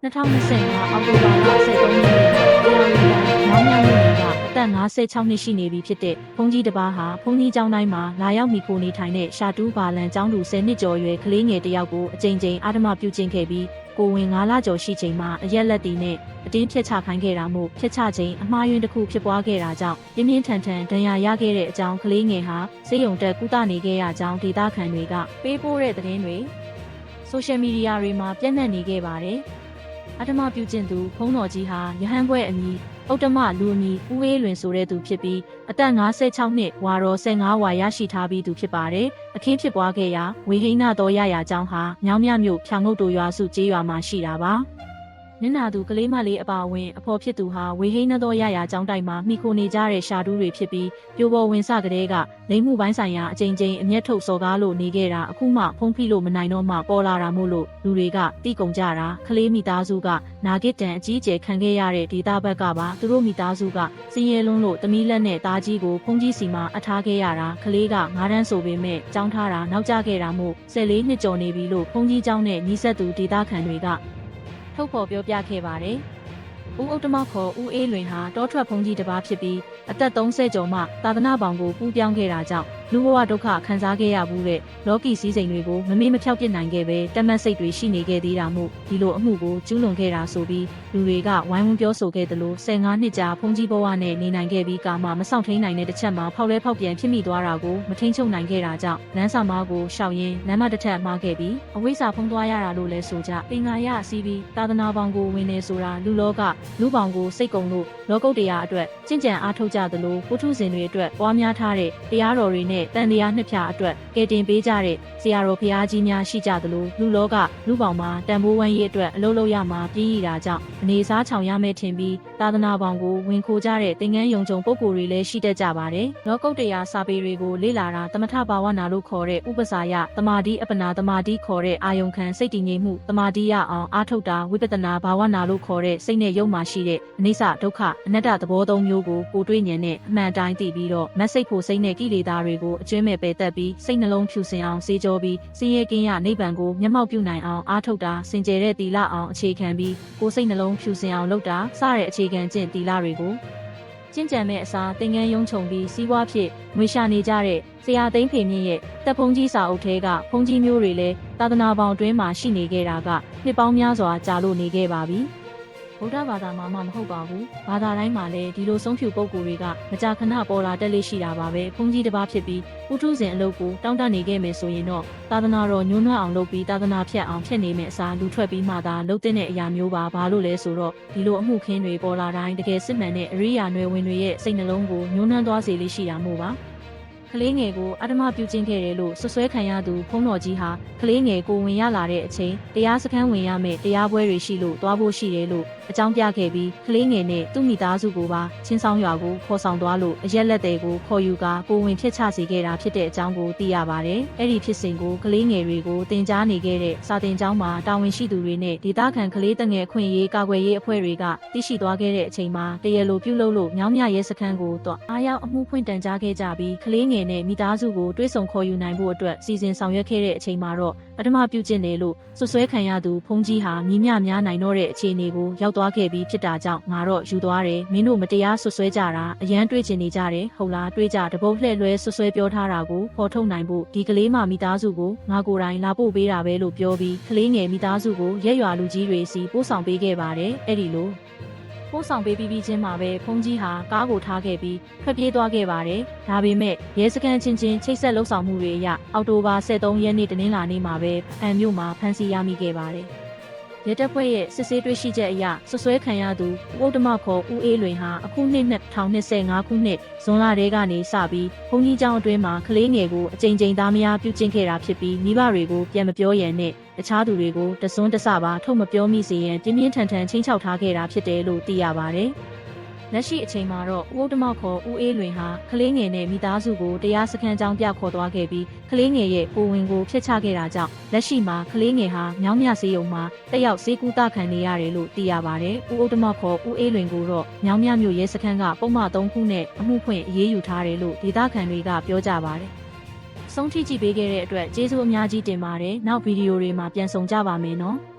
2025အောက်တိုဘာလ23ရက်နေ့တရားဝင်မြောင်းမြမြို့နယ်ကအသက်56နှစ်ရှိနေပြီဖြစ်တဲ့ဘုန်းကြီးတစ်ပါးဟာဘုန်းကြီးကျောင်းတိုင်းမှာလာရောက်မိခိုနေထိုင်တဲ့ရှာတူးဘာလန်ကျောင်းသူ10နှစ်ကျော်ရွယ်ကလေးငယ်တစ်ယောက်ကိုအကြိမ်ကြိမ်အာဓမပြုကျင့်ခဲ့ပြီးကိုဝင်9လကျော်ရှိချိန်မှာအရက်လက်တီနဲ့အတင်းဖျက်ချခိုင်းခဲ့တာမို့ဖျက်ချချိန်အမှားယွင်းတစ်ခုဖြစ်ပွားခဲ့တာကြောင့်ပြင်းပြင်းထန်ထန်ဒဏ်ရာရခဲ့တဲ့အကြောင်းကလေးငယ်ဟာဆေးရုံတက်ကုသနေခဲ့ရကြောင်းဒေသခံတွေကပေးပို့တဲ့သတင်းတွေဆိုရှယ်မီဒီယာတွေမှာပြန့်နှံ့နေခဲ့ပါတယ်အဓမ္မပြုကျင့်သူဘုန်းတော်ကြီးဟာရဟန်းဘွဲ့အမည်ဥတ္တမလူအမည်ဦးအေးလွင်ဆိုတဲ့သူဖြစ်ပြီးအသက်56နှစ်ဝါတော်15ဝါရရှိထားပြီးသူဖြစ်ပါတယ်။အခင်းဖြစ်ပွားခဲ့ရာဝေဟိနတော်ရရာကျောင်းဟာမြောင်းမြမြို့ဖြာငုတ်တိုရွာစုကျေးရွာမှာရှိတာပါ။နင်နာသူကလေးမလေးအပါအဝင်အဖော်ဖြစ်သူဟာဝေဟိနတော်ရရာကျောင်းတိုင်မှာမိခိုနေကြတဲ့ရှာတူးတွေဖြစ်ပြီးပြိုပေါ်ဝင်စကလေးကလိမ်မှုပိုင်းဆိုင်ရာအကြိမ်ကြိမ်အမျက်ထုတ်စော်ကားလို့နေခဲ့တာအခုမှဖုံးဖိလို့မနိုင်တော့မှပေါ်လာတာမို့လို့လူတွေကတိကုံကြတာကလေးမိသားစုကနာဂစ်တန်အကြီးအကျယ်ခံခဲ့ရတဲ့ဒေသဘက်ကပါသူတို့မိသားစုကစင်းရဲလွန်းလို့တမီးလက်နဲ့သားကြီးကိုဖုံးကြီးစီမှာအထားခဲ့ရတာကလေးက9တန်းဆိုပေမဲ့ကျောင်းထားတာနောက်ကျခဲ့တာမို့14နှစ်ကျော်နေပြီလို့ဖုံးကြီးကျောင်းနဲ့ညီဆက်သူဒေသခံတွေကထုတ်ဖော်ပြောပြခဲ့ပါတယ်။ဦးဥတ္တမခေါ်ဦးအေးလွင်ဟာတောထွက်ဘုန်းကြီးတစ်ပါးဖြစ်ပြီးအသက်30ကျော်မှသာသနာပေါင်ကိုပူးပြောင်းခဲ့တာကြောင့်လူဘဝဒုက္ခခံစားခဲ့ရဘူးတဲ့လောကီစည်းစိမ်တွေကိုမမေ့မဖျောက်ပြစ်နိုင်ခဲ့ပဲတမတ်စိတ်တွေရှိနေခဲ့သေးတာမို့ဒီလိုအမှုကိုကျူးလွန်ခဲ့တာဆိုပြီးလူတွေကဝိုင်းဝန်းပြောဆိုခဲ့သလို15နှစ်ကြာဘုန်းကြီးဘဝနဲ့နေနိုင်ခဲ့ပြီးကာမှမဆောင်ထိန်နိုင်တဲ့တစ်ချက်မှာဖောက်လဲဖောက်ပြန်ဖြစ်မိသွားတာကိုမထိန်ချုပ်နိုင်ခဲ့တာကြောင့်လမ်းစာမားကိုရှောက်ရင်းလမ်းမတစ်ထက်မှားခဲ့ပြီးအဝိဇ္ဇာဖုံးသွားရတာလို့လဲဆိုကြပင်ငါရအစည်းပြီးသာသနာပေါင်ကိုဝင်နေဆိုတာလူလောကလူပေါင်ကိုစိတ်ကုံလို့လောကုတ်တရားအတွက်ကျင့်ကြံအားထုတ်ကြသလိုပုထုဇဉ်တွေအတွက်ပွားများထားတဲ့တရားတော်တွေနဲ့တန်တရားနှစ်ဖြာအတွက်ကယ်တင်ပေးကြတဲ့ဆရာတော်ဘုရားကြီးများရှိကြသလိုလူလောကလူပေါင်မှာတန်ဖိုးဝမ်းရေးအတွက်အလုပ်လုပ်ရမှာပြည်ရတာကြောင့်အနေစားချောင်ရမယ်ထင်ပြီးသာသနာပေါင်ကိုဝင်ခိုကြတဲ့သင်္ကန်းယုံကြုံပုဂ္ဂိုလ်တွေလည်းရှိတတ်ကြပါတယ်လောကုတ်တရားစာပေတွေကိုလေ့လာတာသမထဘာဝနာလို့ခေါ်တဲ့ဥပစာယသမာဓိအပနာသမာဓိခေါ်တဲ့အာယုံခံစိတ်တည်ငြိမ်မှုသမာဓိရအောင်အားထုတ်တာဝိပဿနာဘာဝနာလို့ခေါ်တဲ့စိတ်နဲ့ယုံမှရှိတဲ့အနိစ္စဒုက္ခအနတ္တသဘောသုံးမျိုးကိုကိုတွေ့ဉာဏ်နဲ့အမှန်တိုင်းသိပြီးတော့မက်စိတ်ဖို့စိတ်နဲ့ကိလေသာတွေကိုအကျွမ်းမဲ့ပယ်တတ်ပြီးစိတ်နှလုံးဖြူစင်အောင်စေကြောပြီးစင်ရဲကင်းရနိဗ္ဗာန်ကိုမျက်မှောက်ပြုနိုင်အောင်အားထုတ်တာစင်ကြယ်တဲ့သီလအောင်အခြေခံပြီးကိုယ်စိတ်နှလုံးဖြူစင်အောင်လုပ်တာစတဲ့အခြေခံကျင့်သီလတွေကိုကျင့်ကြံမဲ့အစားသင်္ကန်းယုံခြုံပြီးစီးပွားဖြစ်ငွေရှာနေကြတဲ့ဆရာသိန်းဖေမြင့်ရဲ့တပ်ဖုံးကြီးစာအုပ်ထဲကဖုံးကြီးမျိုးတွေလည်းသာသနာပေါင်းအတွင်းမှာရှိနေခဲ့တာကနှစ်ပေါင်းများစွာကြာလို့နေခဲ့ပါပြီဗုဒ္ဓဘာသာမှာမှမဟုတ်ပါဘူးဘာသာတိုင်းမှာလည်းဒီလိုဆုံးဖြူပုံကိုယ်တွေကမကြာခဏပေါ်လာတက်လေးရှိတာပါပဲဘုန်းကြီးတစ်ပါးဖြစ်ပြီးပုထုဇဉ်အလုပ်ကိုတောင်းတနေခဲ့မယ်ဆိုရင်တော့သာသနာတော်ညှိုးနှွမ်းအောင်လုပ်ပြီးသာသနာဖြတ်အောင်ဖြစ်နေမယ့်အစားလူထွက်ပြီးမှသာလုပ်တဲ့အရာမျိုးပါဘာလို့လဲဆိုတော့ဒီလိုအမှုခင်းတွေပေါ်လာတိုင်းတကယ်စစ်မှန်တဲ့အရိယာနွယ်ဝင်တွေရဲ့စိတ်နှလုံးကိုညှိုးနှွမ်းသွားစေလေးရှိတာမို့ပါကလေးငယ်ကိုအဓမ္မပြုကျင့်ခဲ့တယ်လို့ဆွဆွဲခံရသူဘုန်းတော်ကြီးဟာကလေးငယ်ကိုဝင်ရလာတဲ့အချိန်တရားစခန်းဝင်ရမယ်တရားပွဲတွေရှိလို့သွားဖို့ရှိတယ်လို့အကြောင်းပြခဲ့ပြီးကလေးငယ်နဲ့သူ့မိသားစုကိုပါချင်းဆောင်ရွာကိုခေါ်ဆောင်သွားလို့အရက်လက်တွေကိုခေါ်ယူကာကိုဝင်ဖြစ်ချစေခဲ့တာဖြစ်တဲ့အကြောင်းကိုသိရပါတယ်။အဲ့ဒီဖြစ်စဉ်ကိုကလေးငယ်တွေကိုတင်ကြားနေခဲ့တဲ့စာတင်ကျောင်းမှာတာဝန်ရှိသူတွေနဲ့ဒေသခံကလေးတငယ်ခွင့်ရေးကာကွယ်ရေးအဖွဲ့တွေကသိရှိသွားခဲ့တဲ့အချိန်မှာတရလိုပြုလုပ်လို့မြောင်းမြရဲစခန်းကိုတော့အားရောက်အမှုဖွင့်တန်ကြားခဲ့ကြပြီးကလေးငယ်နဲ့မိသားစုကိုတွဲဆုံခေါ်ယူနိုင်ဖို့အတွက်စီစဉ်ဆောင်ရွက်ခဲ့တဲ့အချိန်မှာတော့အဓမ္မပြုကျင့်တယ်လို့ဆွဆွဲခံရသူဘုန်းကြီးဟာမြင်းမြများနိုင်တော့တဲ့အခြေအနေကိုရောက်သွားခဲ့ပြီးဖြစ်တာကြောင့်ငါတော့ယူသွားတယ်မင်းတို့မတရားဆွဆွဲကြတာအရန်တွေးချင်နေကြတယ်ဟုတ်လားတွေးကြတပုတ်လှဲ့လွဲဆွဆွဲပြောထားတာကိုဖော်ထုတ်နိုင်ဖို့ဒီကလေးမမိသားစုကိုငါကိုယ်တိုင်လာပို့ပေးတာပဲလို့ပြောပြီးကလေးငယ်မိသားစုကိုရက်ရွာလူကြီးတွေစီပို့ဆောင်ပေးခဲ့ပါတယ်အဲ့ဒီလိုပို့ဆောင်ပေးပြီးချင်းမှာပဲဖုန်းကြီးဟာကားကိုထားခဲ့ပြီးထွက်ပြေးသွားခဲ့ပါတယ်။ဒါပေမဲ့ရဲစခန်းချင်းချင်းချိတ်ဆက်လှုပ်ဆောင်မှုတွေအရအောက်တိုဘာ23ရက်နေ့တနင်္လာနေ့မှာပဲဖန်မြို့မှာဖမ်းဆီးရမိခဲ့ပါတယ်။ရဲတပ်ဖွဲ့ရဲ့စစ်ဆေးတွေ့ရှိချက်အရဆွဆွဲခံရသူဥဒ္ဓမခေါ်ဦးအေးလွင်ဟာအခုနှစ်2025ခုနှစ်ဇွန်လတည်းကနေစပြီးဘုန်းကြီးကျောင်းအတွင်းမှာကလေးငယ်ကိုအကြိမ်ကြိမ်သားမယားပြုကျင့်ခဲ့တာဖြစ်ပြီးမိဘတွေကိုပြန်မပြောရန်နဲ့တခြားသူတွေကိုတစွန်းတစပါထုတ်မပြောမိစေရန်ပြင်းပြင်းထန်ထန်ချင်းချောက်ထားခဲ့တာဖြစ်တယ်လို့သိရပါတယ်။လက်ရှိအချိန်မှာတော့ဦးဒ္ဓမခေါ်ဦးအေးလွင်ဟာကလေးငယ်နဲ့မိသားစုကိုတရားစခန်းကျောင်းပြခေါ်သွားခဲ့ပြီးကလေးငယ်ရဲ့ကိုဝင်ကိုဖျက်ချခဲ့တာကြောင့်လက်ရှိမှာကလေးငယ်ဟာမြောင်းမြဆေးရုံမှာတက်ရောက်ဆေးကုသခံနေရတယ်လို့သိရပါတယ်။ဦးဒ္ဓမခေါ်ဦးအေးလွင်ကိုတော့မြောင်းမြမြို့ရဲစခန်းကပုံမှန်3ခုနဲ့အမှုဖွင့်အရေးယူထားတယ်လို့ဒေသခံတွေကပြောကြပါတယ်။ဆုံးထိကြည့်ပေးခဲ့တဲ့အတွက်ကျေးဇူးအများကြီးတင်ပါတယ်။နောက်ဗီဒီယိုတွေမှာပြန်ဆောင်ကြပါမယ်နော်။